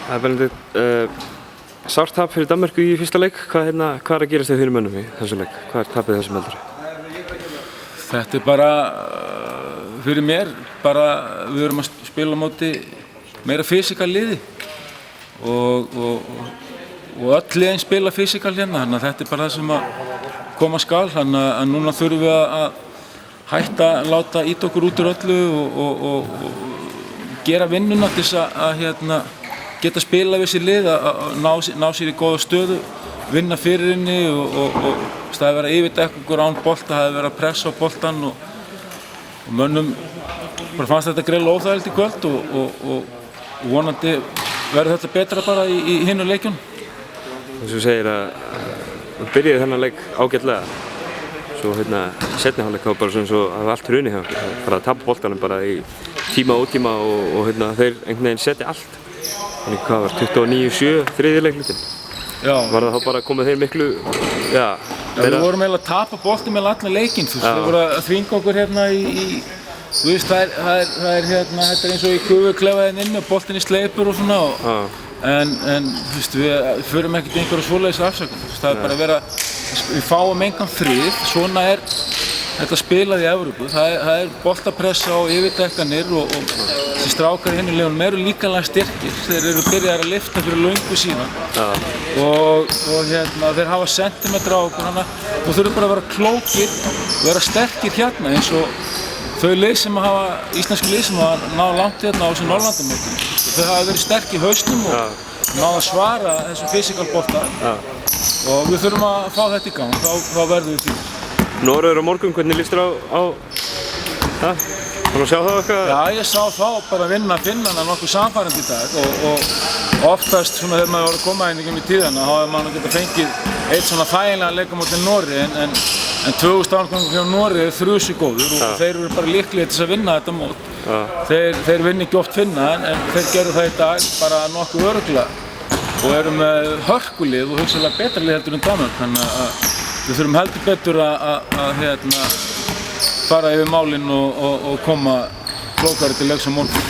Það Benedikt, sárt tap fyrir Danmörku í fyrsta leik. Hvað er að gerast hjá þínum mönnum í þessum leik? Hvað er tapið þessum heldur? Þetta bara, fyrir mér, við erum að spila á móti meira fysikal liði og öll liðin spila fysikal hérna, þannig að þetta bara það sem að koma skal, þannig að núna þurfum við að hætta að láta ýta okkur út úr öllu og gera vinnuna til þess að geta spila við þessi lið, að ná sér í góða stöðu, vinna fyrir henni og það hefði verið að yfirdekka okkur án bolta, það hefði verið að pressa á boltan og mönnum bara fannst þetta greiðlega óþægilegt í kvöld og vonandi verður þetta betra bara í hinum leikjunum. Þess að þú segir að byrjaði þennan leik ágætlega, svo seinni hálfleik þá bara svona svo að allt hruni hjá okkur, bara að tapa boltanum bara í tíma og ótíma og þeir einhvern veginn setja allt. Þannig hvað var 29-7 þriðji leikhlutinn? Já. Var það þá bara komið þeir miklu, Við vorum eiginlega að tapa boltum með allan leikinn, þeir voru að þvinga okkur þú veist, það er þetta er eins og í gufuklefaðinn inni og boltinn í sleipur og svona en þú veist, við förum ekkert einhverja svoleiðis afsökun, það er bara að vera, við fáum engan frið, svona er þetta spilað í Evrópu, það er boltapressa og yfirdekkanir og þessi strákar í hinni liðunum eru líkamlega styrkir, þeir eru byrjaðir að lyfta fyrir löngu síðan og þeir hafa sentimetra á okkur, og þurfum bara að vera klókir og vera sterkir hérna eins og þau íslenski lið sem hafa náð langt hérna á þessu Norðurlandamótinu. Þau hafa verið sterk í hausnum og náð að svara þessum fysikalbolta og við þurfum að fá þetta í gang, þá verðum við því. Noregur á morgun, hvernig líst þér á það? Þannig að sjá það eitthvað? Já, ég sá þá bara vinna Finnana nokkuð sannfærandi í dag og oftast svona þegar maður var að koma inn í tíðana þá hefur maður getað fengið eitt svona þægilega leik á móti Noregi en 2000 árgangur hjá Noregi er þrjusu góður og þeir eru bara líklegir til að vinna þetta mót. Þeir vinna ekki oft Finna en þeir gerðu það í dag bara nokkuð örugglega og eru með hörkulið og hugsanlega betra lið heldur en Danmörk, þannig að við þurfum heldur betur að fara yfir málin og koma klókari til leiks á morgun.